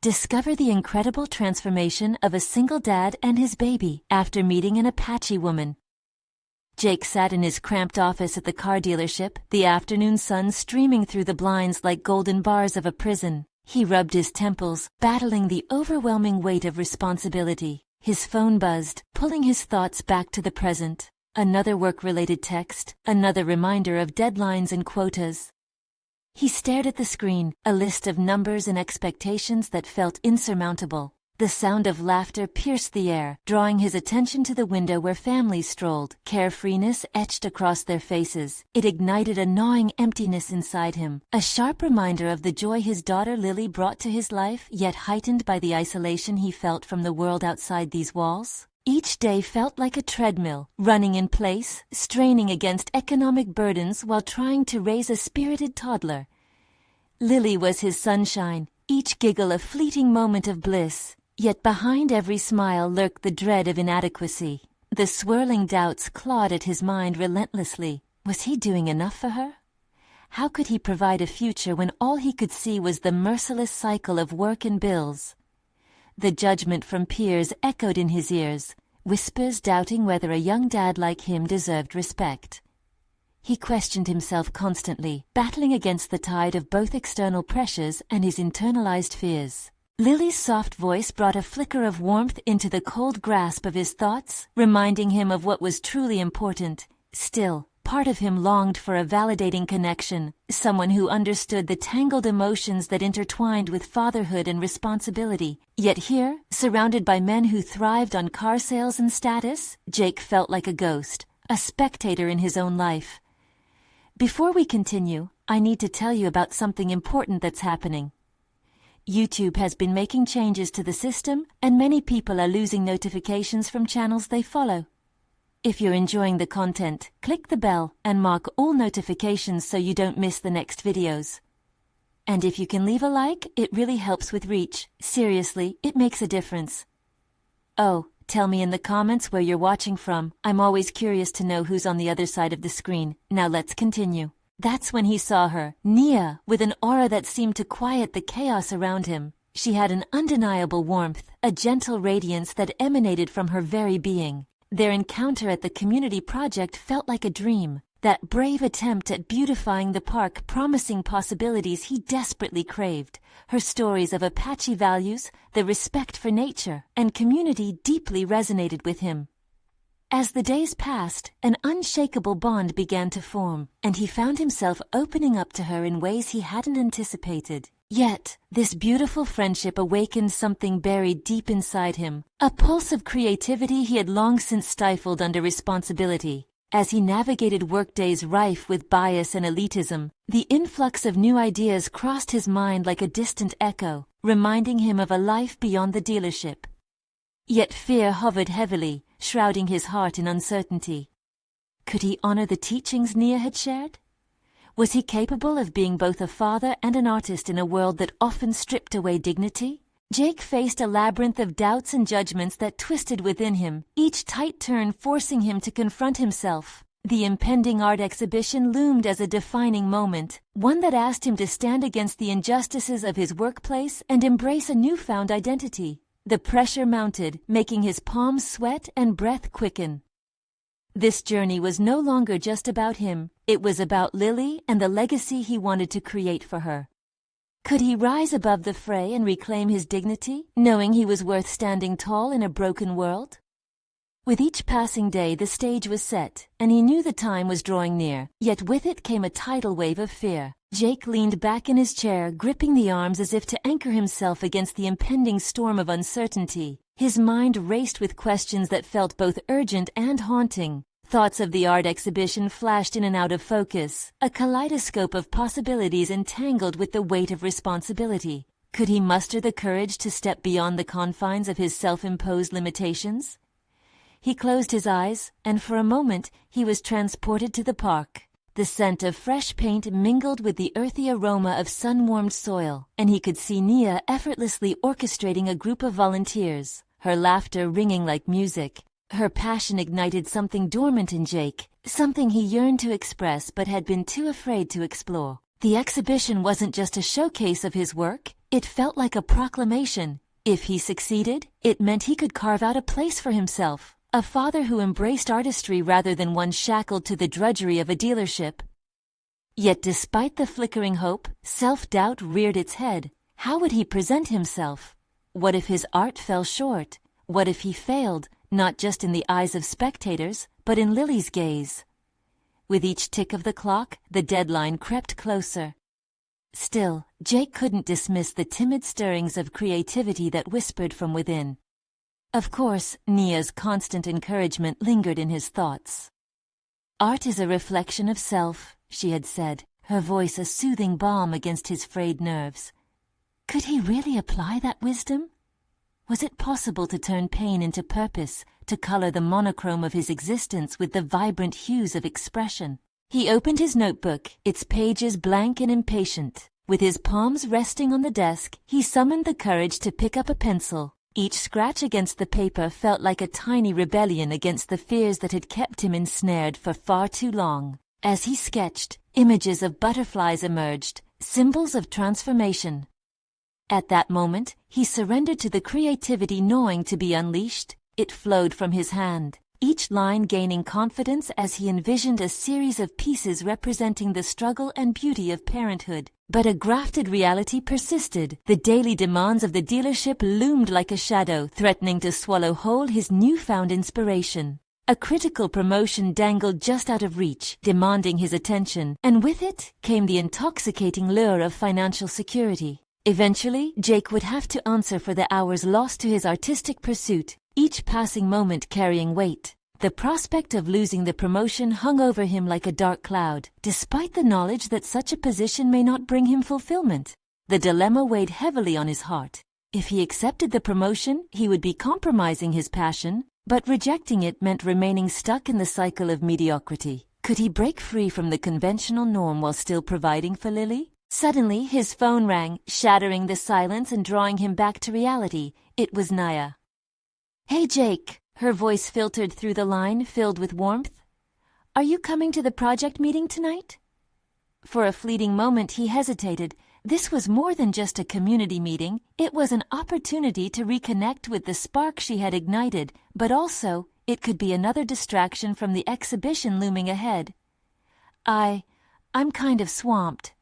Discover the incredible transformation of a single dad and his baby after meeting an Apache woman. Jake sat in his cramped office at the car dealership, the afternoon sun streaming through the blinds like golden bars of a prison. He rubbed his temples, battling the overwhelming weight of responsibility. His phone buzzed, pulling his thoughts back to the present. Another work-related text, another reminder of deadlines and quotas. He stared at the screen, a list of numbers and expectations that felt insurmountable. The sound of laughter pierced the air, drawing his attention to the window where families strolled, carefreeness etched across their faces. It ignited a gnawing emptiness inside him, a sharp reminder of the joy his daughter Lily brought to his life, yet heightened by the isolation he felt from the world outside these walls. Each day felt like a treadmill, running in place, straining against economic burdens while trying to raise a spirited toddler. Lily was his sunshine, each giggle a fleeting moment of bliss. Yet behind every smile lurked the dread of inadequacy. The swirling doubts clawed at his mind relentlessly. Was he doing enough for her? How could he provide a future when all he could see was the merciless cycle of work and bills? The judgment from peers echoed in his ears, whispers doubting whether a young dad like him deserved respect. He questioned himself constantly, battling against the tide of both external pressures and his internalized fears. Lily's soft voice brought a flicker of warmth into the cold grasp of his thoughts, reminding him of what was truly important. Still, part of him longed for a validating connection, someone who understood the tangled emotions that intertwined with fatherhood and responsibility. Yet here, surrounded by men who thrived on car sales and status, Jake felt like a ghost, a spectator in his own life. Before we continue, I need to tell you about something important that's happening. YouTube has been making changes to the system, and many people are losing notifications from channels they follow. If you're enjoying the content, click the bell and mark all notifications so you don't miss the next videos. And if you can leave a like, it really helps with reach. Seriously, it makes a difference. Oh, tell me in the comments where you're watching from. I'm always curious to know who's on the other side of the screen. Now let's continue. That's when he saw her, Nia, with an aura that seemed to quiet the chaos around him. She had an undeniable warmth, a gentle radiance that emanated from her very being. Their encounter at the community project felt like a dream, that brave attempt at beautifying the park promising possibilities he desperately craved. Her stories of Apache values, the respect for nature, and community deeply resonated with him. As the days passed, an unshakable bond began to form, and he found himself opening up to her in ways he hadn't anticipated. Yet, this beautiful friendship awakened something buried deep inside him, a pulse of creativity he had long since stifled under responsibility. As he navigated workdays rife with bias and elitism, the influx of new ideas crossed his mind like a distant echo, reminding him of a life beyond the dealership. Yet fear hovered heavily, shrouding his heart in uncertainty. Could he honor the teachings Nia had shared? Was he capable of being both a father and an artist in a world that often stripped away dignity? Jake faced a labyrinth of doubts and judgments that twisted within him, each tight turn forcing him to confront himself. The impending art exhibition loomed as a defining moment, one that asked him to stand against the injustices of his workplace and embrace a newfound identity. The pressure mounted, making his palms sweat and breath quicken. This journey was no longer just about him. It was about Lily and the legacy he wanted to create for her. Could he rise above the fray and reclaim his dignity, knowing he was worth standing tall in a broken world? With each passing day, the stage was set, and he knew the time was drawing near. Yet with it came a tidal wave of fear. Jake leaned back in his chair, gripping the arms as if to anchor himself against the impending storm of uncertainty. His mind raced with questions that felt both urgent and haunting. Thoughts of the art exhibition flashed in and out of focus, a kaleidoscope of possibilities entangled with the weight of responsibility. Could he muster the courage to step beyond the confines of his self-imposed limitations? He closed his eyes, and for a moment he was transported to the park. The scent of fresh paint mingled with the earthy aroma of sun-warmed soil, and he could see Nia effortlessly orchestrating a group of volunteers, her laughter ringing like music. Her passion ignited something dormant in Jake, something he yearned to express but had been too afraid to explore. The exhibition wasn't just a showcase of his work, It felt like a proclamation. If he succeeded, it meant he could carve out a place for himself, a father who embraced artistry rather than one shackled to the drudgery of a dealership. Yet despite the flickering hope, self-doubt reared its head. How would he present himself? What if his art fell short? What if he failed, not just in the eyes of spectators, but in Lily's gaze? With each tick of the clock, the deadline crept closer. Still, Jake couldn't dismiss the timid stirrings of creativity that whispered from within. Of course, Nia's constant encouragement lingered in his thoughts. "Art is a reflection of self," she had said, her voice a soothing balm against his frayed nerves. Could he really apply that wisdom? Was it possible to turn pain into purpose, to color the monochrome of his existence with the vibrant hues of expression? He opened his notebook, its pages blank and impatient. With his palms resting on the desk, he summoned the courage to pick up a pencil. Each scratch against the paper felt like a tiny rebellion against the fears that had kept him ensnared for far too long. As he sketched, images of butterflies emerged, symbols of transformation. At that moment, he surrendered to the creativity gnawing to be unleashed. It flowed from his hand, each line gaining confidence as he envisioned a series of pieces representing the struggle and beauty of parenthood. But a grafted reality persisted. The daily demands of the dealership loomed like a shadow, threatening to swallow whole his newfound inspiration. A critical promotion dangled just out of reach, demanding his attention, and with it came the intoxicating lure of financial security. Eventually, Jake would have to answer for the hours lost to his artistic pursuit, each passing moment carrying weight. The prospect of losing the promotion hung over him like a dark cloud, despite the knowledge that such a position may not bring him fulfillment. The dilemma weighed heavily on his heart. If he accepted the promotion, he would be compromising his passion, but rejecting it meant remaining stuck in the cycle of mediocrity. Could he break free from the conventional norm while still providing for Lily? Suddenly, his phone rang, shattering the silence and drawing him back to reality. It was Nia. "Hey, Jake," her voice filtered through the line, filled with warmth. "Are you coming to the project meeting tonight?" For a fleeting moment he hesitated. This was more than just a community meeting. It was an opportunity to reconnect with the spark she had ignited, but also, it could be another distraction from the exhibition looming ahead. I'm kind of swamped."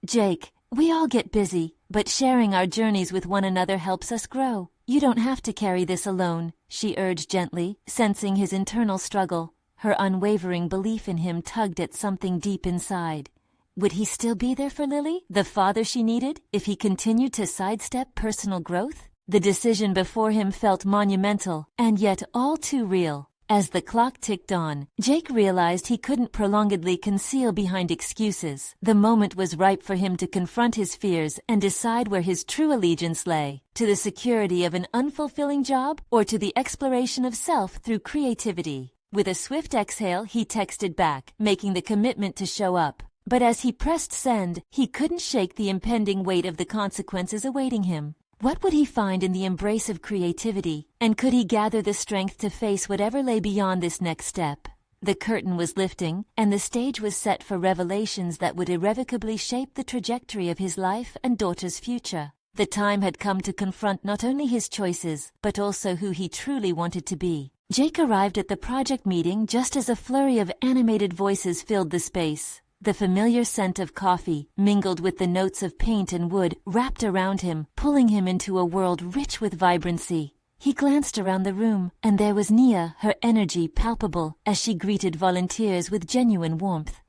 "Jake, we all get busy, but sharing our journeys with one another helps us grow. You don't have to carry this alone," she urged gently, sensing his internal struggle. Her unwavering belief in him tugged at something deep inside. Would he still be there for Lily, the father she needed, if he continued to sidestep personal growth? The decision before him felt monumental, and yet all too real. As the clock ticked on, Jake realized he couldn't prolongedly conceal behind excuses. The moment was ripe for him to confront his fears and decide where his true allegiance lay, to the security of an unfulfilling job or to the exploration of self through creativity. With a swift exhale, he texted back, making the commitment to show up. But as he pressed send, he couldn't shake the impending weight of the consequences awaiting him. What would he find in the embrace of creativity, and could he gather the strength to face whatever lay beyond this next step? The curtain was lifting, and the stage was set for revelations that would irrevocably shape the trajectory of his life and daughter's future. The time had come to confront not only his choices, but also who he truly wanted to be. Jake arrived at the project meeting just as a flurry of animated voices filled the space. The familiar scent of coffee, mingled with the notes of paint and wood, wrapped around him, pulling him into a world rich with vibrancy. He glanced around the room, and there was Nia, her energy palpable, as she greeted volunteers with genuine warmth.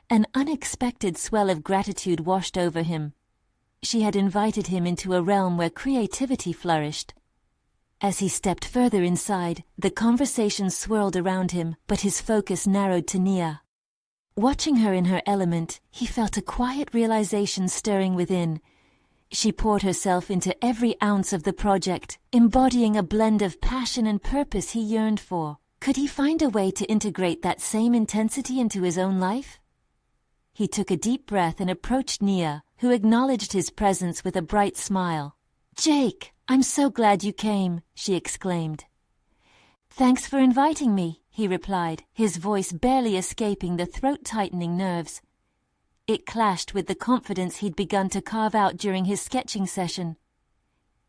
An unexpected swell of gratitude washed over him. She had invited him into a realm where creativity flourished. As he stepped further inside, the conversation swirled around him, but his focus narrowed to Nia. Watching her in her element, he felt a quiet realization stirring within. She poured herself into every ounce of the project, embodying a blend of passion and purpose he yearned for. Could he find a way to integrate that same intensity into his own life? He took a deep breath and approached Nia, who acknowledged his presence with a bright smile. "Jake, I'm so glad you came," she exclaimed. "Thanks for inviting me," he replied, his voice barely escaping the throat-tightening nerves. It clashed with the confidence he'd begun to carve out during his sketching session.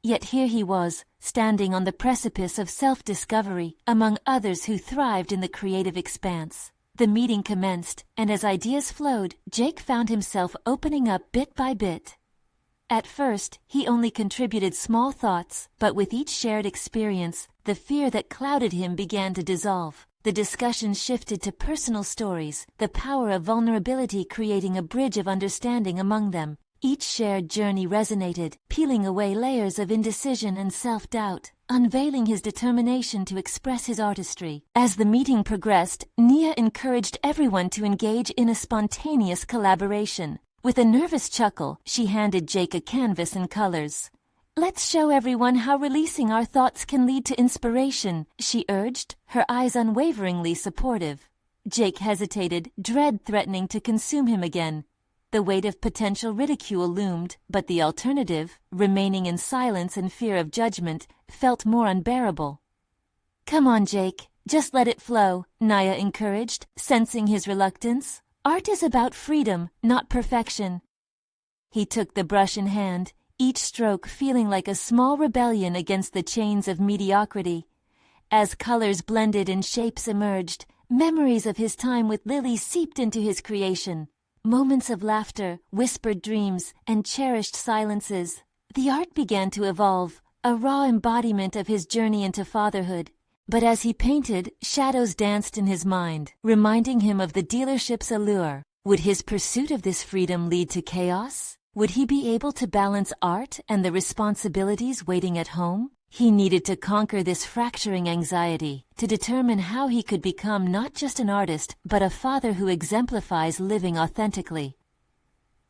Yet here he was, standing on the precipice of self-discovery, among others who thrived in the creative expanse. The meeting commenced, and as ideas flowed, Jake found himself opening up bit by bit. At first, he only contributed small thoughts, but with each shared experience, the fear that clouded him began to dissolve. The discussion shifted to personal stories, the power of vulnerability creating a bridge of understanding among them. Each shared journey resonated, peeling away layers of indecision and self-doubt, unveiling his determination to express his artistry. As the meeting progressed, Nia encouraged everyone to engage in a spontaneous collaboration. With a nervous chuckle, she handed Jake a canvas and colors. "Let's show everyone how releasing our thoughts can lead to inspiration," she urged, her eyes unwaveringly supportive. Jake hesitated, dread threatening to consume him again. The weight of potential ridicule loomed, but the alternative, remaining in silence and fear of judgment, felt more unbearable. "Come on, Jake, just let it flow," Nia encouraged, sensing his reluctance. "Art is about freedom, not perfection." He took the brush in hand, each stroke feeling like a small rebellion against the chains of mediocrity. As colors blended and shapes emerged, memories of his time with Lily seeped into his creation. Moments of laughter, whispered dreams, and cherished silences. The art began to evolve, a raw embodiment of his journey into fatherhood. But as he painted, shadows danced in his mind, reminding him of the dealership's allure. Would his pursuit of this freedom lead to chaos? Would he be able to balance art and the responsibilities waiting at home? He needed to conquer this fracturing anxiety, to determine how he could become not just an artist, but a father who exemplifies living authentically.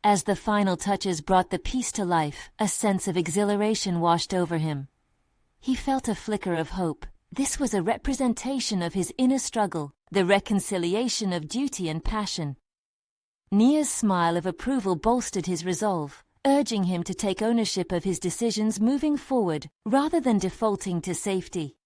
As the final touches brought the piece to life, a sense of exhilaration washed over him. He felt a flicker of hope. This was a representation of his inner struggle, the reconciliation of duty and passion. Nia's smile of approval bolstered his resolve, urging him to take ownership of his decisions moving forward, rather than defaulting to safety.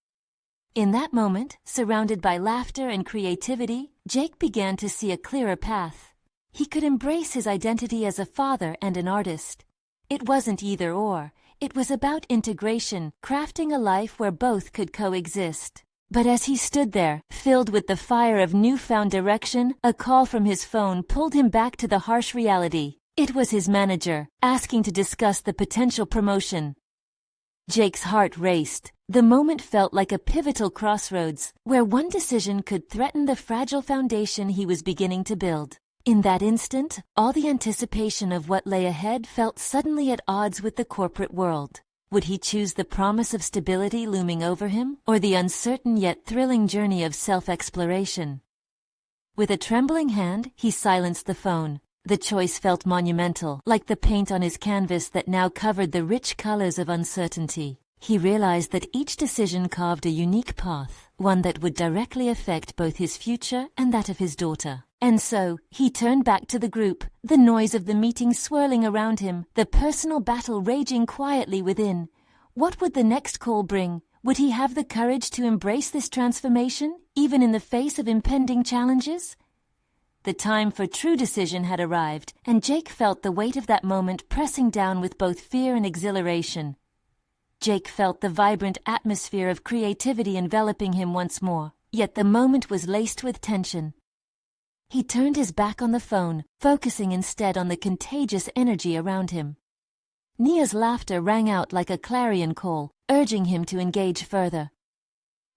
In that moment, surrounded by laughter and creativity, Jake began to see a clearer path. He could embrace his identity as a father and an artist. It wasn't either or. It was about integration, crafting a life where both could coexist. But as he stood there, filled with the fire of newfound direction, a call from his phone pulled him back to the harsh reality. It was his manager, asking to discuss the potential promotion. Jake's heart raced. The moment felt like a pivotal crossroads, where one decision could threaten the fragile foundation he was beginning to build. In that instant, all the anticipation of what lay ahead felt suddenly at odds with the corporate world. Would he choose the promise of stability looming over him, or the uncertain yet thrilling journey of self-exploration? With a trembling hand, he silenced the phone. The choice felt monumental, like the paint on his canvas that now covered the rich colors of uncertainty. He realized that each decision carved a unique path, one that would directly affect both his future and that of his daughter. And so, he turned back to the group, the noise of the meeting swirling around him, the personal battle raging quietly within. What would the next call bring? Would he have the courage to embrace this transformation, even in the face of impending challenges? The time for true decision had arrived, and Jake felt the weight of that moment pressing down with both fear and exhilaration. Jake felt the vibrant atmosphere of creativity enveloping him once more, yet the moment was laced with tension. He turned his back on the phone, focusing instead on the contagious energy around him. Nia's laughter rang out like a clarion call, urging him to engage further.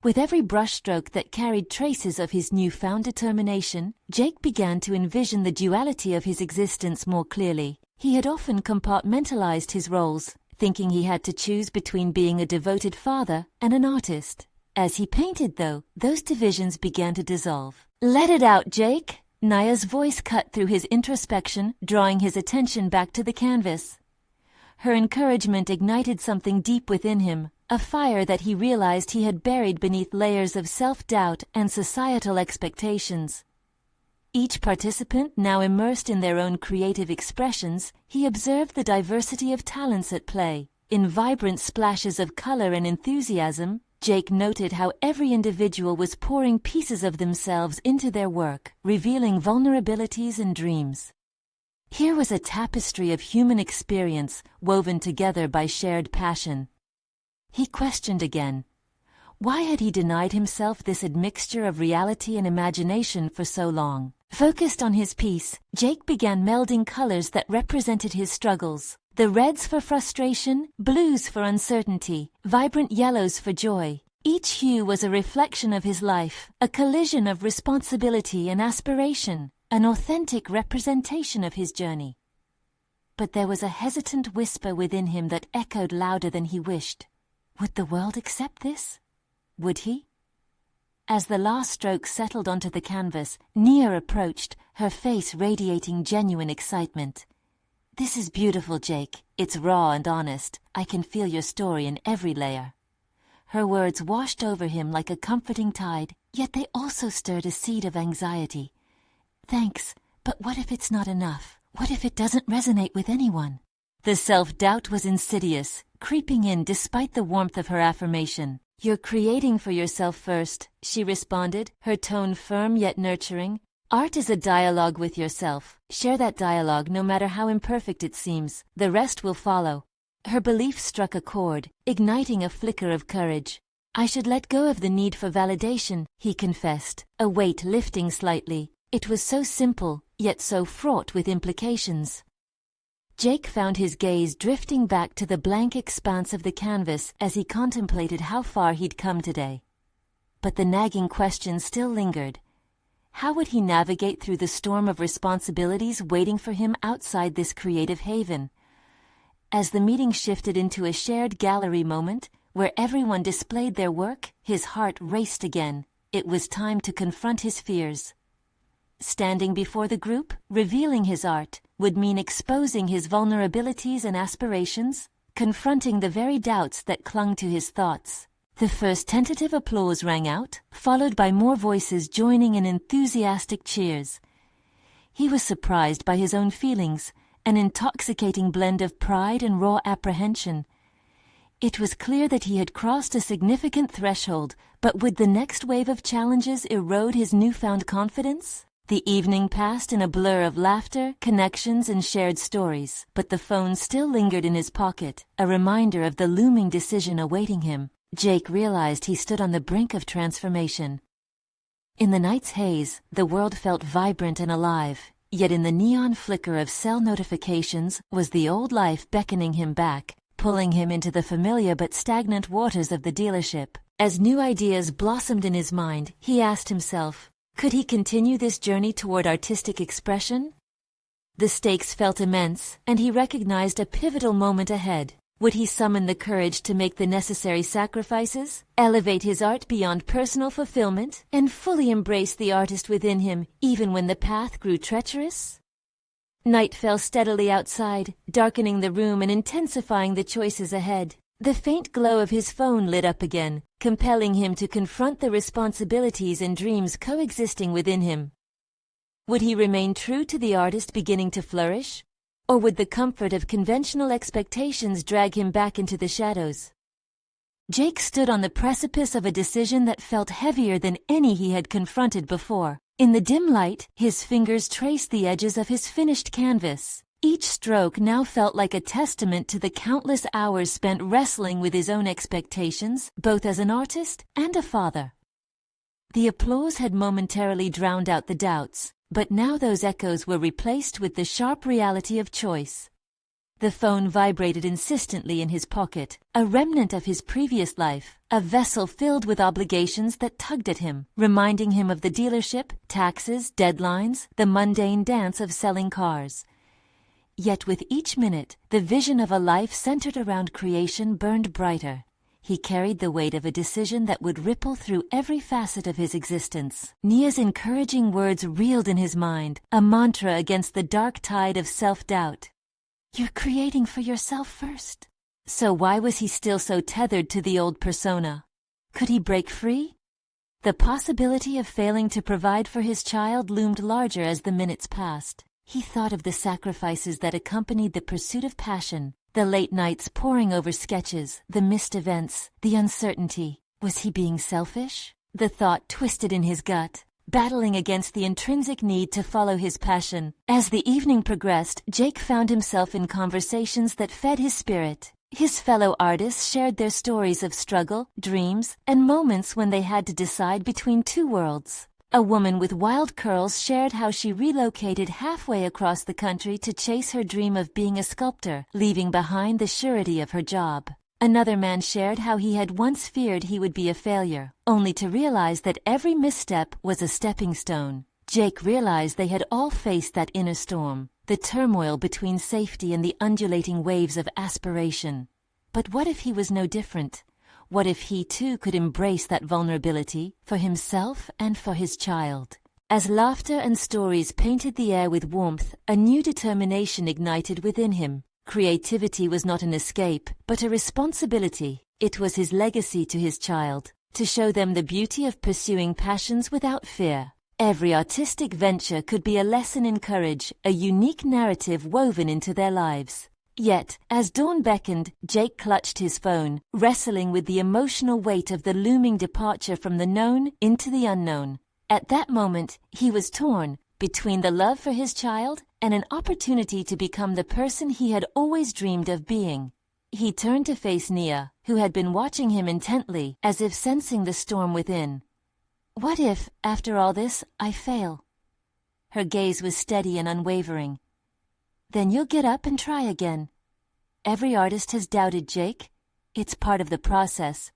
With every brushstroke that carried traces of his newfound determination, Jake began to envision the duality of his existence more clearly. He had often compartmentalized his roles, thinking he had to choose between being a devoted father and an artist. As he painted, though, those divisions began to dissolve. "Let it out, Jake!" Nia's voice cut through his introspection, drawing his attention back to the canvas. Her encouragement ignited something deep within him, a fire that he realized he had buried beneath layers of self-doubt and societal expectations. Each participant now immersed in their own creative expressions, he observed the diversity of talents at play. In vibrant splashes of color and enthusiasm, Jake noted how every individual was pouring pieces of themselves into their work, revealing vulnerabilities and dreams. Here was a tapestry of human experience woven together by shared passion. He questioned again. Why had he denied himself this admixture of reality and imagination for so long? Focused on his piece, Jake began melding colors that represented his struggles. The reds for frustration, blues for uncertainty, vibrant yellows for joy. Each hue was a reflection of his life, a collision of responsibility and aspiration, an authentic representation of his journey. But there was a hesitant whisper within him that echoed louder than he wished. Would the world accept this? Would he? As the last stroke settled onto the canvas, Nia approached, her face radiating genuine excitement. This is beautiful, Jake. It's raw and honest. I can feel your story in every layer. Her words washed over him like a comforting tide, yet they also stirred a seed of anxiety. Thanks, but what if it's not enough? What if it doesn't resonate with anyone? The self-doubt was insidious, creeping in despite the warmth of her affirmation. You're creating for yourself first, she responded, her tone firm yet nurturing. Art is a dialogue with yourself. Share that dialogue no matter how imperfect it seems. The rest will follow. Her belief struck a chord, igniting a flicker of courage. I should let go of the need for validation, he confessed, a weight lifting slightly. It was so simple, yet so fraught with implications. Jake found his gaze drifting back to the blank expanse of the canvas as he contemplated how far he'd come today. But the nagging question still lingered. How would he navigate through the storm of responsibilities waiting for him outside this creative haven? As the meeting shifted into a shared gallery moment, where everyone displayed their work, his heart raced again. It was time to confront his fears. Standing before the group, revealing his art, would mean exposing his vulnerabilities and aspirations, confronting the very doubts that clung to his thoughts. The first tentative applause rang out, followed by more voices joining in enthusiastic cheers. He was surprised by his own feelings, an intoxicating blend of pride and raw apprehension. It was clear that he had crossed a significant threshold, but would the next wave of challenges erode his newfound confidence? The evening passed in a blur of laughter, connections, and shared stories, but the phone still lingered in his pocket, a reminder of the looming decision awaiting him. Jake realized he stood on the brink of transformation. In the night's haze, the world felt vibrant and alive, yet in the neon flicker of cell notifications was the old life beckoning him back, pulling him into the familiar but stagnant waters of the dealership. As new ideas blossomed in his mind, he asked himself, could he continue this journey toward artistic expression? The stakes felt immense, and he recognized a pivotal moment ahead. Would he summon the courage to make the necessary sacrifices, elevate his art beyond personal fulfillment, and fully embrace the artist within him, even when the path grew treacherous? Night fell steadily outside, darkening the room and intensifying the choices ahead. The faint glow of his phone lit up again, compelling him to confront the responsibilities and dreams coexisting within him. Would he remain true to the artist beginning to flourish? Or would the comfort of conventional expectations drag him back into the shadows? Jake stood on the precipice of a decision that felt heavier than any he had confronted before. In the dim light, his fingers traced the edges of his finished canvas. Each stroke now felt like a testament to the countless hours spent wrestling with his own expectations, both as an artist and a father. The applause had momentarily drowned out the doubts, but now those echoes were replaced with the sharp reality of choice. The phone vibrated insistently in his pocket, a remnant of his previous life, a vessel filled with obligations that tugged at him, reminding him of the dealership, taxes, deadlines, the mundane dance of selling cars. Yet with each minute, the vision of a life centered around creation burned brighter. He carried the weight of a decision that would ripple through every facet of his existence. Nia's encouraging words reeled in his mind, a mantra against the dark tide of self-doubt. You're creating for yourself first. So why was he still so tethered to the old persona? Could he break free? The possibility of failing to provide for his child loomed larger as the minutes passed. He thought of the sacrifices that accompanied the pursuit of passion, the late nights poring over sketches, the missed events, the uncertainty. Was he being selfish? The thought twisted in his gut. battling against the intrinsic need to follow his passion. As the evening progressed, Jake found himself in conversations that fed his spirit. His fellow artists shared their stories of struggle, dreams, and moments when they had to decide between two worlds. A woman with wild curls shared how she relocated halfway across the country to chase her dream of being a sculptor, leaving behind the surety of her job. Another man shared how he had once feared he would be a failure, only to realize that every misstep was a stepping stone. Jake realized they had all faced that inner storm, the turmoil between safety and the undulating waves of aspiration. But what if he was no different? What if he too could embrace that vulnerability for himself and for his child? As laughter and stories painted the air with warmth, a new determination ignited within him. Creativity was not an escape, but a responsibility. It was his legacy to his child, to show them the beauty of pursuing passions without fear. Every artistic venture could be a lesson in courage, a unique narrative woven into their lives. Yet, as dawn beckoned, Jake clutched his phone, wrestling with the emotional weight of the looming departure from the known into the unknown. At that moment, he was torn between the love for his child and an opportunity to become the person he had always dreamed of being. He turned to face Nia, who had been watching him intently, as if sensing the storm within. "What if, after all this, I fail?" Her gaze was steady and unwavering. "Then you'll get up and try again. Every artist has doubted, Jake. It's part of the process.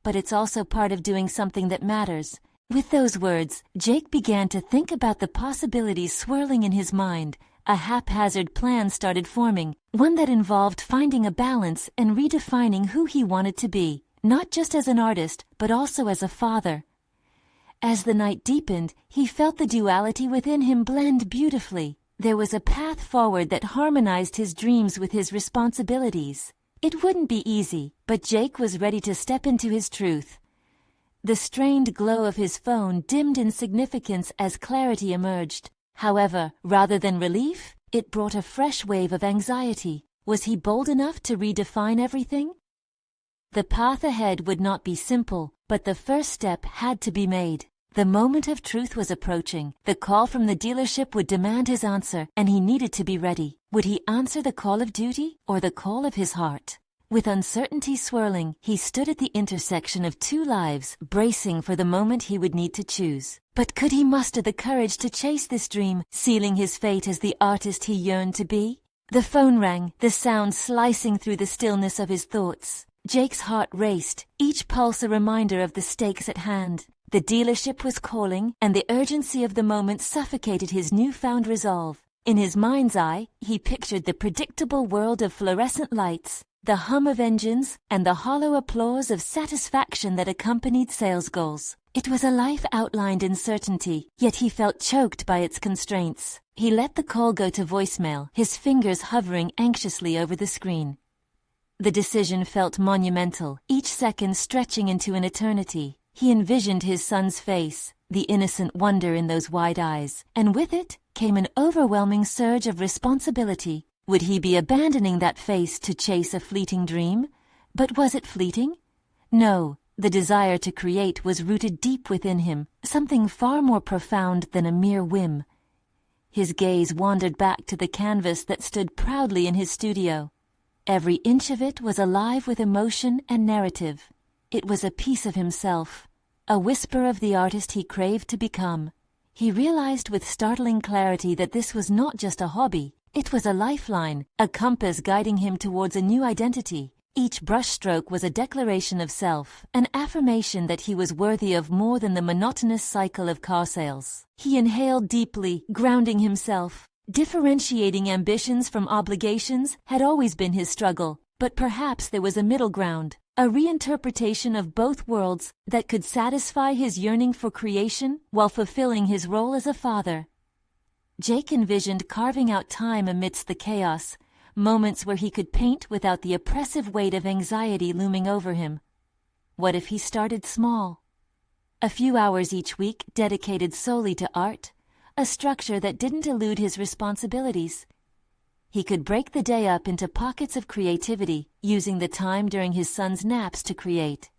But it's also part of doing something that matters." With those words, Jake began to think about the possibilities swirling in his mind. A haphazard plan started forming, one that involved finding a balance and redefining who he wanted to be, not just as an artist, but also as a father. As the night deepened, he felt the duality within him blend beautifully. There was a path forward that harmonized his dreams with his responsibilities. It wouldn't be easy, but Jake was ready to step into his truth. The strained glow of his phone dimmed in significance as clarity emerged. However, rather than relief, it brought a fresh wave of anxiety. Was he bold enough to redefine everything? The path ahead would not be simple, but the first step had to be made. The moment of truth was approaching. The call from the dealership would demand his answer, and he needed to be ready. Would he answer the call of duty or the call of his heart? With uncertainty swirling, he stood at the intersection of two lives, bracing for the moment he would need to choose. But could he muster the courage to chase this dream, sealing his fate as the artist he yearned to be? The phone rang, the sound slicing through the stillness of his thoughts. Jake's heart raced, each pulse a reminder of the stakes at hand. The dealership was calling, and the urgency of the moment suffocated his newfound resolve. In his mind's eye, he pictured the predictable world of fluorescent lights, the hum of engines, and the hollow applause of satisfaction that accompanied sales goals. It was a life outlined in certainty, yet he felt choked by its constraints. He let the call go to voicemail, his fingers hovering anxiously over the screen. The decision felt monumental, each second stretching into an eternity. He envisioned his son's face, the innocent wonder in those wide eyes, and with it came an overwhelming surge of responsibility. Would he be abandoning that face to chase a fleeting dream? But was it fleeting? No, the desire to create was rooted deep within him, something far more profound than a mere whim. His gaze wandered back to the canvas that stood proudly in his studio. Every inch of it was alive with emotion and narrative. It was a piece of himself, a whisper of the artist he craved to become. He realized with startling clarity that this was not just a hobby. It was a lifeline, a compass guiding him towards a new identity. Each brushstroke was a declaration of self, an affirmation that he was worthy of more than the monotonous cycle of car sales. He inhaled deeply, grounding himself. Differentiating ambitions from obligations had always been his struggle, but perhaps there was a middle ground, a reinterpretation of both worlds that could satisfy his yearning for creation while fulfilling his role as a father. Jake envisioned carving out time amidst the chaos, moments where he could paint without the oppressive weight of anxiety looming over him. What if he started small? A few hours each week dedicated solely to art, a structure that didn't elude his responsibilities. He could break the day up into pockets of creativity, using the time during his son's naps to create.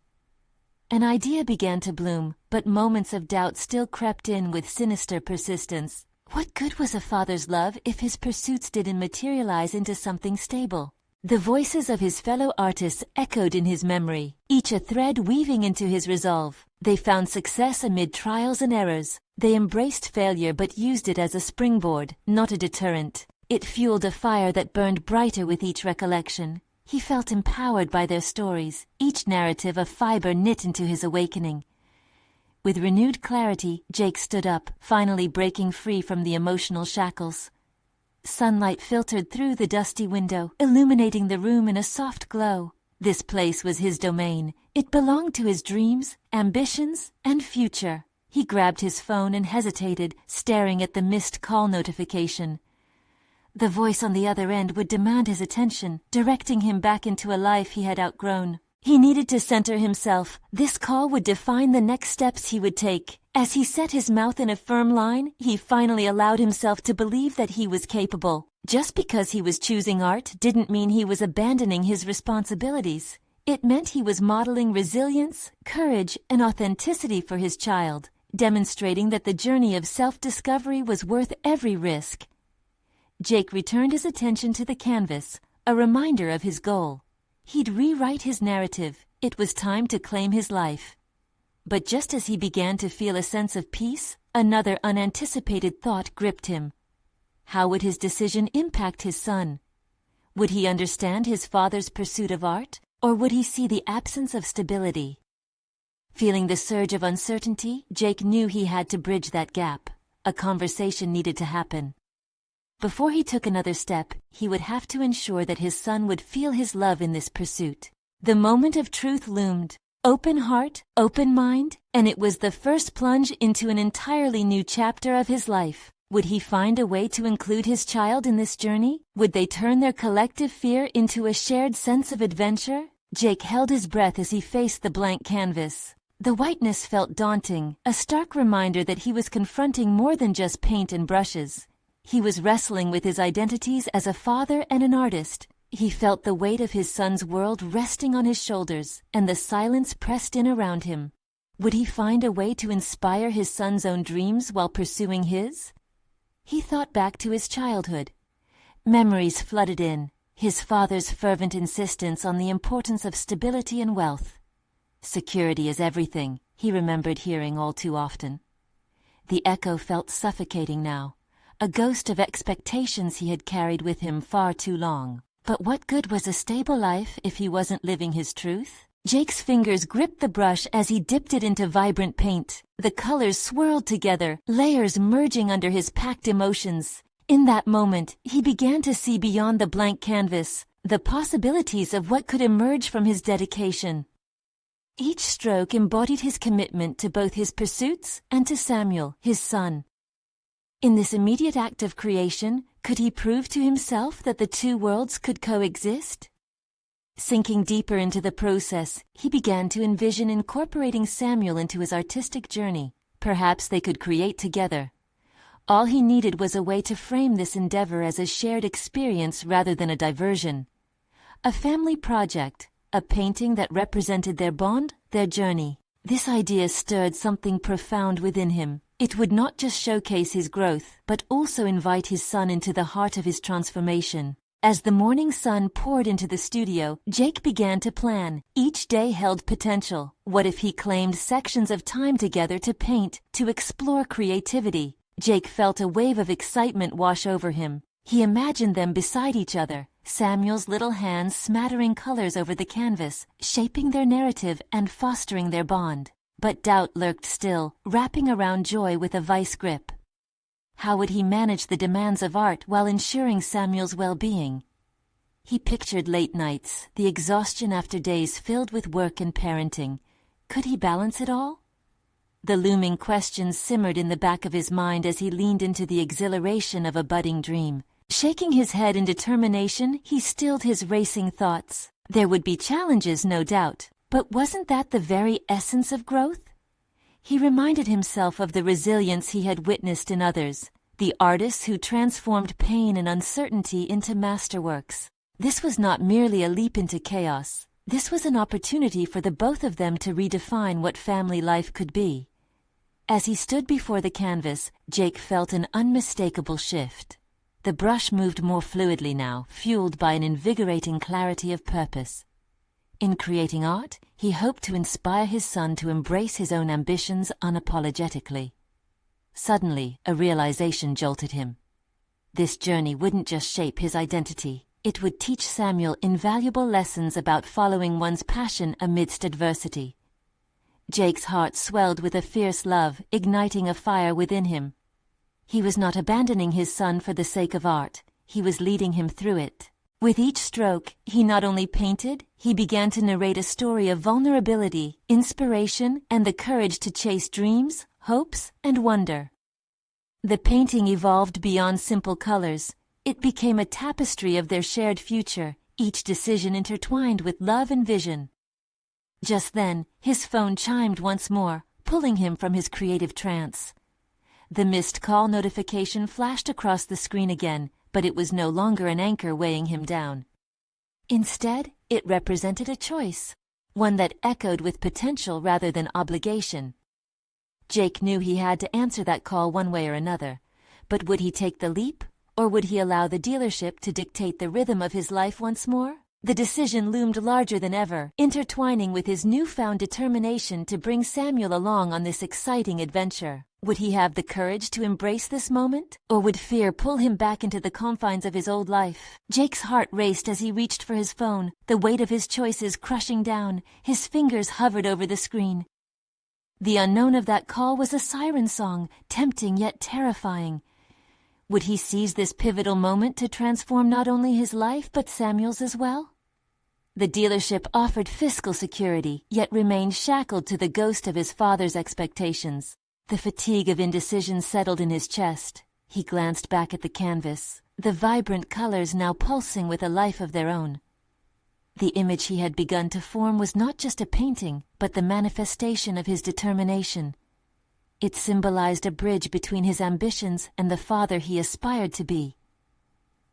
An idea began to bloom, but moments of doubt still crept in with sinister persistence. What good was a father's love if his pursuits didn't materialize into something stable? The voices of his fellow artists echoed in his memory, each a thread weaving into his resolve. They found success amid trials and errors. They embraced failure but used it as a springboard, not a deterrent. It fueled a fire that burned brighter with each recollection. He felt empowered by their stories, each narrative a fiber knit into his awakening. With renewed clarity, Jake stood up, finally breaking free from the emotional shackles. Sunlight filtered through the dusty window, illuminating the room in a soft glow. This place was his domain. It belonged to his dreams, ambitions, and future. He grabbed his phone and hesitated, staring at the missed call notification. The voice on the other end would demand his attention, directing him back into a life he had outgrown. He needed to center himself. This call would define the next steps he would take. As he set his mouth in a firm line, he finally allowed himself to believe that he was capable. Just because he was choosing art didn't mean he was abandoning his responsibilities. It meant he was modeling resilience, courage, and authenticity for his child, demonstrating that the journey of self-discovery was worth every risk. Jake returned his attention to the canvas, a reminder of his goal. He'd rewrite his narrative. It was time to claim his life. But just as he began to feel a sense of peace, another unanticipated thought gripped him. How would his decision impact his son? Would he understand his father's pursuit of art, or would he see the absence of stability? Feeling the surge of uncertainty, Jake knew he had to bridge that gap. A conversation needed to happen. Before he took another step, he would have to ensure that his son would feel his love in this pursuit. The moment of truth loomed. Open heart, open mind, and it was the first plunge into an entirely new chapter of his life. Would he find a way to include his child in this journey? Would they turn their collective fear into a shared sense of adventure? Jake held his breath as he faced the blank canvas. The whiteness felt daunting, a stark reminder that he was confronting more than just paint and brushes. He was wrestling with his identities as a father and an artist. He felt the weight of his son's world resting on his shoulders, and the silence pressed in around him. Would he find a way to inspire his son's own dreams while pursuing his? He thought back to his childhood. Memories flooded in, his father's fervent insistence on the importance of stability and wealth. Security is everything, he remembered hearing all too often. The echo felt suffocating now, a ghost of expectations he had carried with him far too long. But what good was a stable life if he wasn't living his truth? Jake's fingers gripped the brush as he dipped it into vibrant paint. The colors swirled together, layers merging under his packed emotions. In that moment, he began to see beyond the blank canvas, the possibilities of what could emerge from his dedication. Each stroke embodied his commitment to both his pursuits and to Samuel, his son. In this immediate act of creation, could he prove to himself that the two worlds could coexist? Sinking deeper into the process, he began to envision incorporating Samuel into his artistic journey. Perhaps they could create together. All he needed was a way to frame this endeavor as a shared experience rather than a diversion. A family project, a painting that represented their bond, their journey. This idea stirred something profound within him. It would not just showcase his growth, but also invite his son into the heart of his transformation. As the morning sun poured into the studio, Jake began to plan. Each day held potential. What if he claimed sections of time together to paint, to explore creativity? Jake felt a wave of excitement wash over him. He imagined them beside each other, Samuel's little hands smattering colors over the canvas, shaping their narrative and fostering their bond. But doubt lurked still, wrapping around joy with a vice grip. How would he manage the demands of art while ensuring Samuel's well-being? He pictured late nights, the exhaustion after days filled with work and parenting. Could he balance it all? The looming questions simmered in the back of his mind as he leaned into the exhilaration of a budding dream. Shaking his head in determination, he stilled his racing thoughts. There would be challenges, no doubt. But wasn't that the very essence of growth? He reminded himself of the resilience he had witnessed in others, the artists who transformed pain and uncertainty into masterworks. This was not merely a leap into chaos, This was an opportunity for the both of them to redefine what family life could be. As he stood before the canvas, Jake felt an unmistakable shift. The brush moved more fluidly now, fueled by an invigorating clarity of purpose. In creating art, he hoped to inspire his son to embrace his own ambitions unapologetically. Suddenly, a realization jolted him. This journey wouldn't just shape his identity, it would teach Samuel invaluable lessons about following one's passion amidst adversity. Jake's heart swelled with a fierce love, igniting a fire within him. He was not abandoning his son for the sake of art, he was leading him through it. With each stroke, he not only painted, he began to narrate a story of vulnerability, inspiration, and the courage to chase dreams, hopes, and wonder. The painting evolved beyond simple colors. It became a tapestry of their shared future, each decision intertwined with love and vision. Just then, his phone chimed once more, pulling him from his creative trance. The missed call notification flashed across the screen again, but it was no longer an anchor weighing him down. Instead, it represented a choice, one that echoed with potential rather than obligation. Jake knew he had to answer that call one way or another, but would he take the leap? Or would he allow the dealership to dictate the rhythm of his life once more? The decision loomed larger than ever, intertwining with his newfound determination to bring Samuel along on this exciting adventure. Would he have the courage to embrace this moment? Or would fear pull him back into the confines of his old life? Jake's heart raced as he reached for his phone, the weight of his choices crushing down. His fingers hovered over the screen. The unknown of that call was a siren song, tempting yet terrifying. Would he seize this pivotal moment to transform not only his life but Samuel's as well? The dealership offered fiscal security, yet remained shackled to the ghost of his father's expectations. The fatigue of indecision settled in his chest. He glanced back at the canvas, the vibrant colors now pulsing with a life of their own. The image he had begun to form was not just a painting, but the manifestation of his determination. It symbolized a bridge between his ambitions and the father he aspired to be.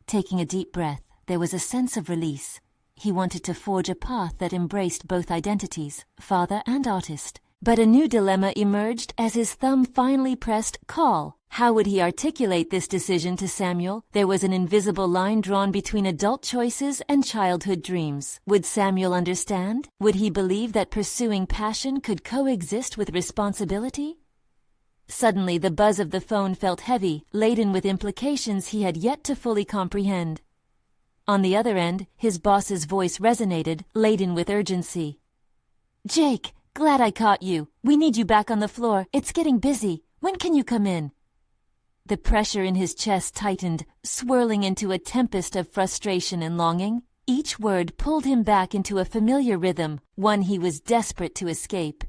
Taking a deep breath, there was a sense of release. He wanted to forge a path that embraced both identities, father and artist. But a new dilemma emerged as his thumb finally pressed call. How would he articulate this decision to Samuel? There was an invisible line drawn between adult choices and childhood dreams. Would Samuel understand? Would he believe that pursuing passion could coexist with responsibility? Suddenly, the buzz of the phone felt heavy, laden with implications he had yet to fully comprehend. On the other end, his boss's voice resonated, laden with urgency. "Jake, glad I caught you. We need you back on the floor. It's getting busy. When can you come in?" The pressure in his chest tightened, swirling into a tempest of frustration and longing. Each word pulled him back into a familiar rhythm, one he was desperate to escape.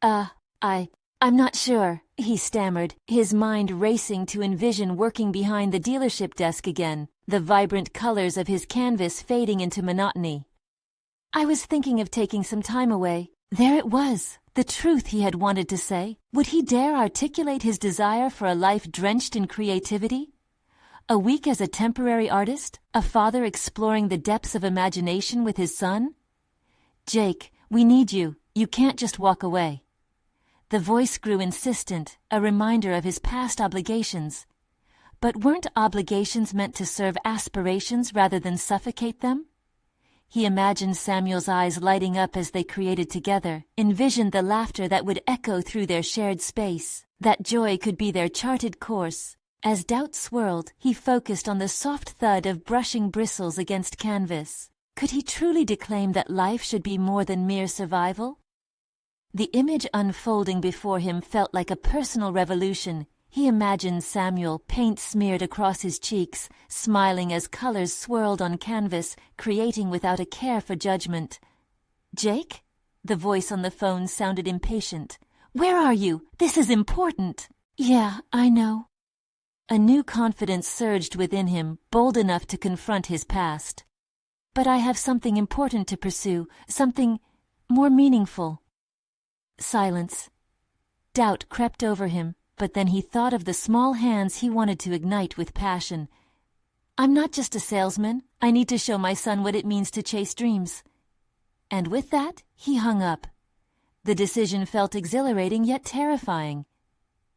I'm not sure," he stammered, his mind racing to envision working behind the dealership desk again, the vibrant colors of his canvas fading into monotony. "I was thinking of taking some time away." There it was, the truth he had wanted to say. Would he dare articulate his desire for a life drenched in creativity? A week as a temporary artist, a father exploring the depths of imagination with his son? "Jake, we need you. You can't just walk away." The voice grew insistent, a reminder of his past obligations. But weren't obligations meant to serve aspirations rather than suffocate them? He imagined Samuel's eyes lighting up as they created together, envisioned the laughter that would echo through their shared space. That joy could be their charted course. As doubt swirled, he focused on the soft thud of brushing bristles against canvas. Could he truly declaim that life should be more than mere survival? The image unfolding before him felt like a personal revolution. He imagined Samuel, paint smeared across his cheeks, smiling as colors swirled on canvas, creating without a care for judgment. "Jake?" The voice on the phone sounded impatient. "Where are you? This is important." "Yeah, I know." A new confidence surged within him, bold enough to confront his past. "But I have something important to pursue, something more meaningful." Silence. Doubt crept over him, but then he thought of the small hands he wanted to ignite with passion. "I'm not just a salesman. I need to show my son what it means to chase dreams." And with that, he hung up. The decision felt exhilarating yet terrifying.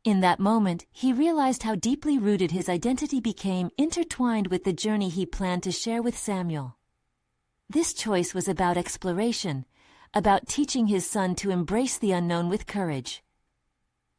In that moment, he realized how deeply rooted his identity became intertwined with the journey he planned to share with Samuel. This choice was about exploration, about teaching his son to embrace the unknown with courage.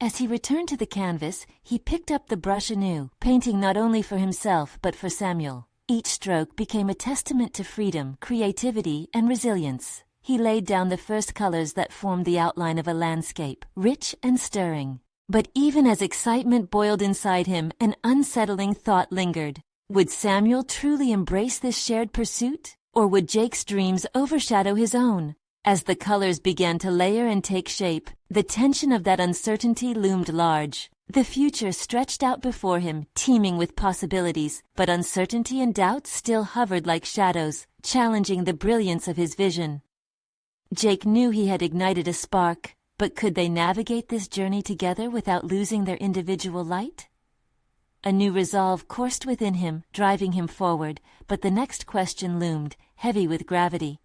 As he returned to the canvas, he picked up the brush anew, painting not only for himself but for Samuel. Each stroke became a testament to freedom, creativity, and resilience. He laid down the first colors that formed the outline of a landscape, rich and stirring. But even as excitement boiled inside him, an unsettling thought lingered. Would Samuel truly embrace this shared pursuit? Or would Jake's dreams overshadow his own? As the colors began to layer and take shape, the tension of that uncertainty loomed large. The future stretched out before him, teeming with possibilities, but uncertainty and doubt still hovered like shadows, challenging the brilliance of his vision. Jake knew he had ignited a spark, but could they navigate this journey together without losing their individual light? A new resolve coursed within him, driving him forward, but the next question loomed, heavy with gravity.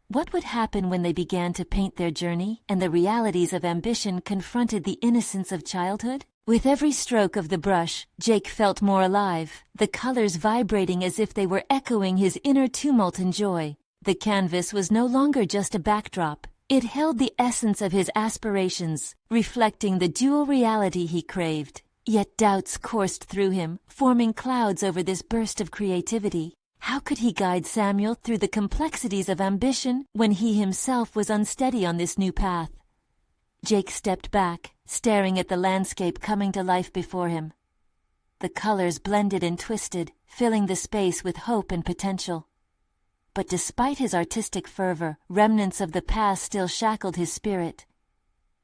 What would happen when they began to paint their journey and the realities of ambition confronted the innocence of childhood? With every stroke of the brush, Jake felt more alive, the colors vibrating as if they were echoing his inner tumult and joy. The canvas was no longer just a backdrop. It held the essence of his aspirations, reflecting the dual reality he craved. Yet doubts coursed through him, forming clouds over this burst of creativity. How could he guide Samuel through the complexities of ambition when he himself was unsteady on this new path? Jake stepped back, staring at the landscape coming to life before him. The colors blended and twisted, filling the space with hope and potential. But despite his artistic fervor, remnants of the past still shackled his spirit.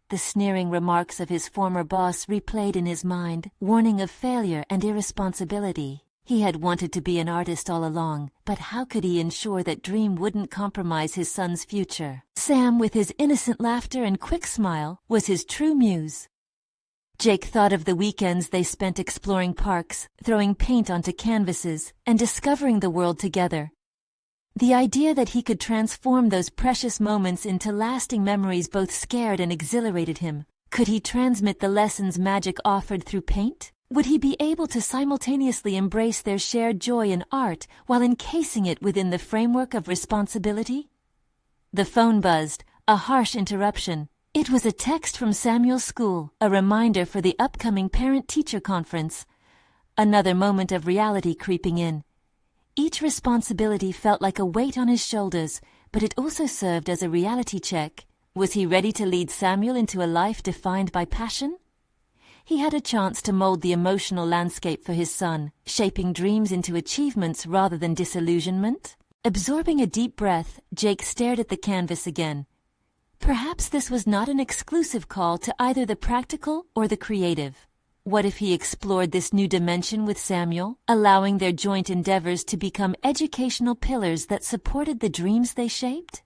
The sneering remarks of his former boss replayed in his mind, warning of failure and irresponsibility. He had wanted to be an artist all along, but how could he ensure that dream wouldn't compromise his son's future? Sam, with his innocent laughter and quick smile, was his true muse. Jake thought of the weekends they spent exploring parks, throwing paint onto canvases, and discovering the world together. The idea that he could transform those precious moments into lasting memories both scared and exhilarated him. Could he transmit the lessons magic offered through paint? Would he be able to simultaneously embrace their shared joy in art while encasing it within the framework of responsibility? The phone buzzed, a harsh interruption. It was a text from Samuel's school, a reminder for the upcoming parent-teacher conference. Another moment of reality creeping in. Each responsibility felt like a weight on his shoulders, but it also served as a reality check. Was he ready to lead Samuel into a life defined by passion? He had a chance to mold the emotional landscape for his son, shaping dreams into achievements rather than disillusionment. Absorbing a deep breath, Jake stared at the canvas again. Perhaps this was not an exclusive call to either the practical or the creative. What if he explored this new dimension with Samuel, allowing their joint endeavors to become educational pillars that supported the dreams they shaped?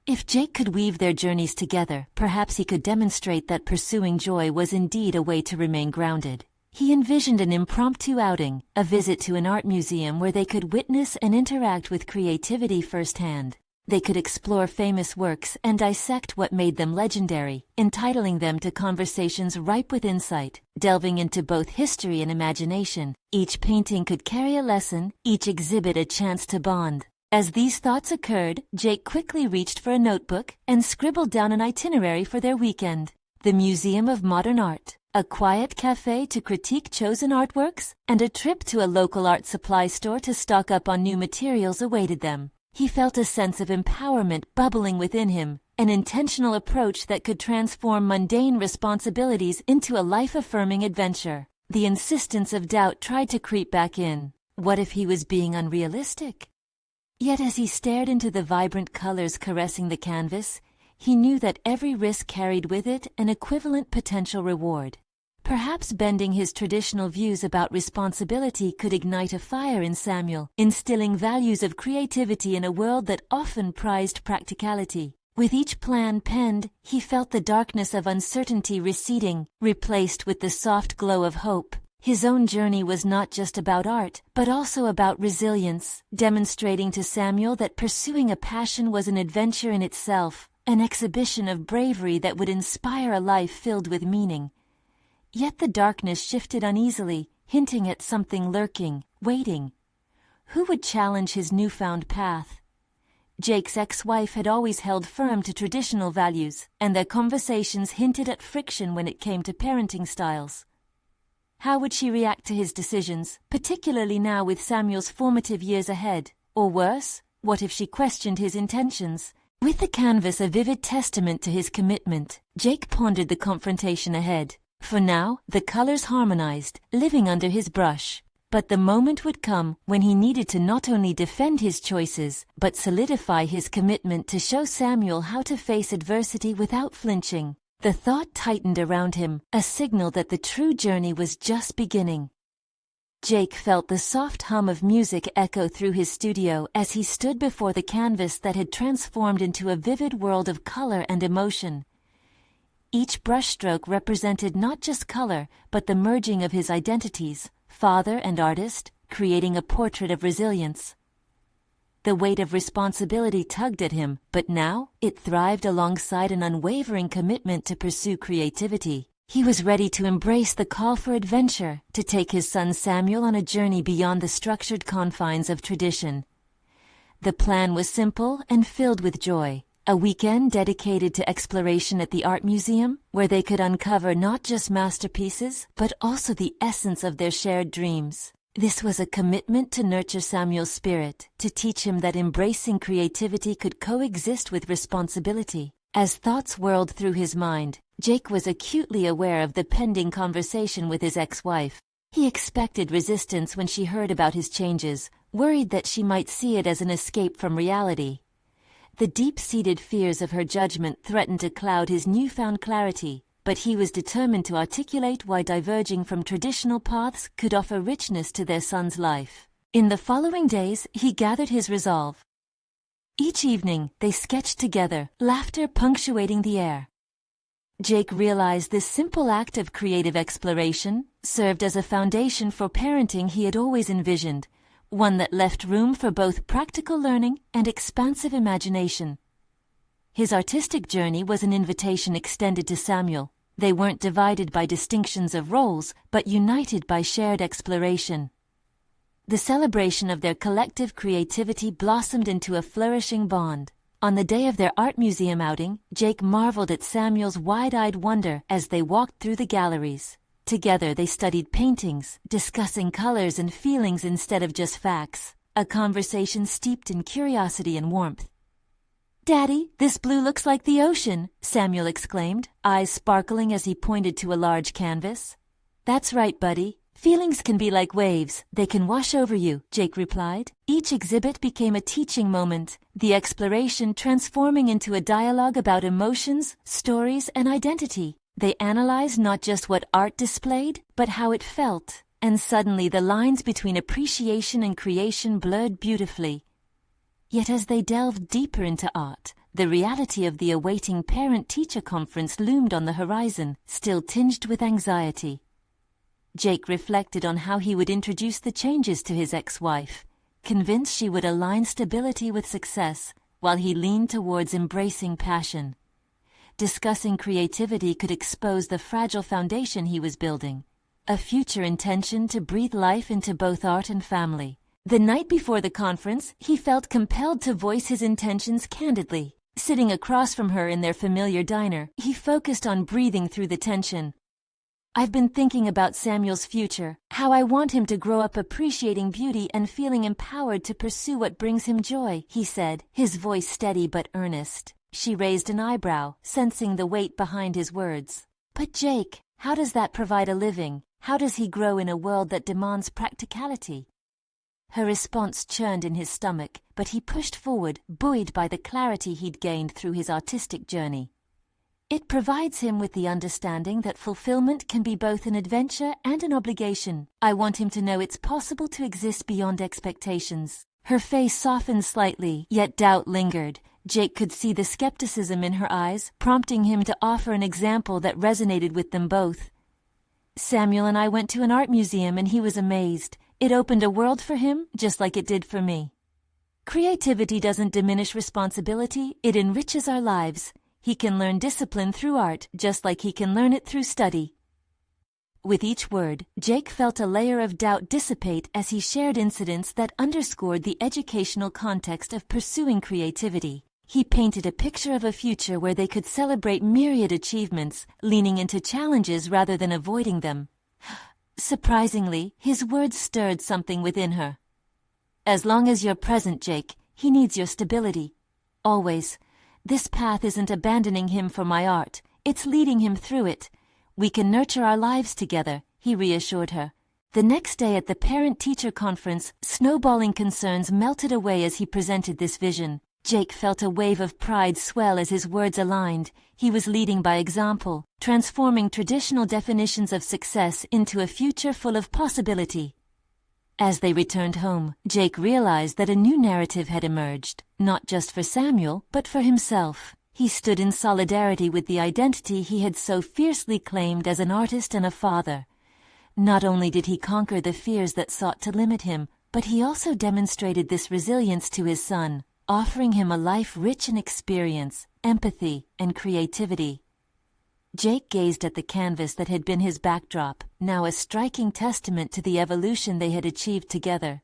If Jake could weave their journeys together, perhaps he could demonstrate that pursuing joy was indeed a way to remain grounded. He envisioned an impromptu outing, a visit to an art museum where they could witness and interact with creativity firsthand. They could explore famous works and dissect what made them legendary, entitling them to conversations ripe with insight, delving into both history and imagination. Each painting could carry a lesson, each exhibit a chance to bond. As these thoughts occurred, Jake quickly reached for a notebook and scribbled down an itinerary for their weekend. The Museum of Modern Art, a quiet cafe to critique chosen artworks, and a trip to a local art supply store to stock up on new materials awaited them. He felt a sense of empowerment bubbling within him, an intentional approach that could transform mundane responsibilities into a life-affirming adventure. The insistence of doubt tried to creep back in. What if he was being unrealistic? Yet as he stared into the vibrant colors caressing the canvas, he knew that every risk carried with it an equivalent potential reward. Perhaps bending his traditional views about responsibility could ignite a fire in Samuel, instilling values of creativity in a world that often prized practicality. With each plan penned, he felt the darkness of uncertainty receding, replaced with the soft glow of hope. His own journey was not just about art, but also about resilience, demonstrating to Samuel that pursuing a passion was an adventure in itself, an exhibition of bravery that would inspire a life filled with meaning. Yet the darkness shifted uneasily, hinting at something lurking, waiting. Who would challenge his newfound path? Jake's ex-wife had always held firm to traditional values, and their conversations hinted at friction when it came to parenting styles. How would she react to his decisions, particularly now with Samuel's formative years ahead? Or worse, what if she questioned his intentions? With the canvas a vivid testament to his commitment, Jake pondered the confrontation ahead. For now, the colors harmonized, living under his brush. But the moment would come when he needed to not only defend his choices, but solidify his commitment to show Samuel how to face adversity without flinching. The thought tightened around him, a signal that the true journey was just beginning. Jake felt the soft hum of music echo through his studio as he stood before the canvas that had transformed into a vivid world of color and emotion. Each brushstroke represented not just color, but the merging of his identities, father and artist, creating a portrait of resilience. The weight of responsibility tugged at him, but now it thrived alongside an unwavering commitment to pursue creativity. He was ready to embrace the call for adventure, to take his son Samuel on a journey beyond the structured confines of tradition. The plan was simple and filled with joy. A weekend dedicated to exploration at the art museum, where they could uncover not just masterpieces, but also the essence of their shared dreams. This was a commitment to nurture Samuel's spirit, to teach him that embracing creativity could coexist with responsibility. As thoughts whirled through his mind, Jake was acutely aware of the pending conversation with his ex-wife. He expected resistance when she heard about his changes, worried that she might see it as an escape from reality. The deep-seated fears of her judgment threatened to cloud his newfound clarity, but he was determined to articulate why diverging from traditional paths could offer richness to their son's life. In the following days, he gathered his resolve. Each evening, they sketched together, laughter punctuating the air. Jake realized this simple act of creative exploration served as a foundation for parenting he had always envisioned, one that left room for both practical learning and expansive imagination. His artistic journey was an invitation extended to Samuel. They weren't divided by distinctions of roles, but united by shared exploration. The celebration of their collective creativity blossomed into a flourishing bond. On the day of their art museum outing, Jake marveled at Samuel's wide-eyed wonder as they walked through the galleries. Together they studied paintings, discussing colors and feelings instead of just facts, a conversation steeped in curiosity and warmth. "Daddy, this blue looks like the ocean," Samuel exclaimed, eyes sparkling as he pointed to a large canvas. "That's right, buddy. Feelings can be like waves. They can wash over you," Jake replied. Each exhibit became a teaching moment, the exploration transforming into a dialogue about emotions, stories, and identity. They analyzed not just what art displayed, but how it felt, and suddenly the lines between appreciation and creation blurred beautifully. Yet as they delved deeper into art, the reality of the awaiting parent-teacher conference loomed on the horizon, still tinged with anxiety. Jake reflected on how he would introduce the changes to his ex-wife, convinced she would align stability with success, while he leaned towards embracing passion. Discussing creativity could expose the fragile foundation he was building, a future intention to breathe life into both art and family. The night before the conference, he felt compelled to voice his intentions candidly. Sitting across from her in their familiar diner, he focused on breathing through the tension. "I've been thinking about Samuel's future, how I want him to grow up appreciating beauty and feeling empowered to pursue what brings him joy," he said, his voice steady but earnest. She raised an eyebrow, sensing the weight behind his words. "But Jake, how does that provide a living? How does he grow in a world that demands practicality?" Her response churned in his stomach, but he pushed forward, buoyed by the clarity he'd gained through his artistic journey. "It provides him with the understanding that fulfillment can be both an adventure and an obligation. I want him to know it's possible to exist beyond expectations." Her face softened slightly, yet doubt lingered. Jake could see the skepticism in her eyes, prompting him to offer an example that resonated with them both. Samuel and I went to an art museum and he was amazed. It opened a world for him, just like it did for me. Creativity doesn't diminish responsibility, it enriches our lives. He can learn discipline through art, just like he can learn it through study. With each word, Jake felt a layer of doubt dissipate as he shared incidents that underscored the educational context of pursuing creativity. He painted a picture of a future where they could celebrate myriad achievements, leaning into challenges rather than avoiding them. Surprisingly, his words stirred something within her. As long as you're present, Jake, he needs your stability. Always. This path isn't abandoning him for my art, it's leading him through it. We can nurture our lives together, he reassured her. The next day at the parent-teacher conference, snowballing concerns melted away as he presented this vision. Jake felt a wave of pride swell as his words aligned. He was leading by example, transforming traditional definitions of success into a future full of possibility. As they returned home, Jake realized that a new narrative had emerged, not just for Samuel, but for himself. He stood in solidarity with the identity he had so fiercely claimed as an artist and a father. Not only did he conquer the fears that sought to limit him, but he also demonstrated this resilience to his son, offering him a life rich in experience, empathy, and creativity. Jake gazed at the canvas that had been his backdrop, now a striking testament to the evolution they had achieved together.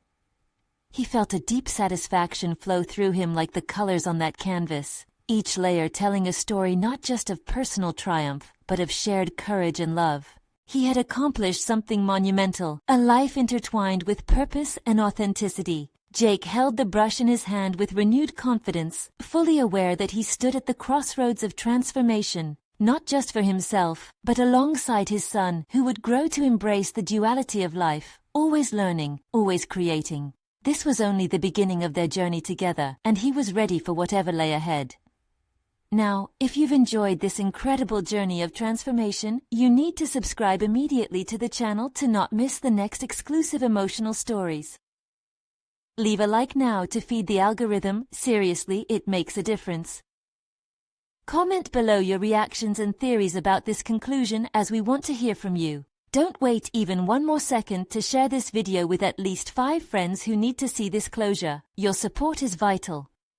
He felt a deep satisfaction flow through him like the colors on that canvas, each layer telling a story not just of personal triumph, but of shared courage and love. He had accomplished something monumental, a life intertwined with purpose and authenticity. Jake held the brush in his hand with renewed confidence, fully aware that he stood at the crossroads of transformation, not just for himself, but alongside his son, who would grow to embrace the duality of life, always learning, always creating. This was only the beginning of their journey together, and he was ready for whatever lay ahead. Now, if you've enjoyed this incredible journey of transformation, you need to subscribe immediately to the channel to not miss the next exclusive emotional stories. Leave a like now to feed the algorithm. Seriously, it makes a difference. Comment below your reactions and theories about this conclusion, as we want to hear from you. Don't wait even one more second to share this video with at least 5 friends who need to see this closure. Your support is vital.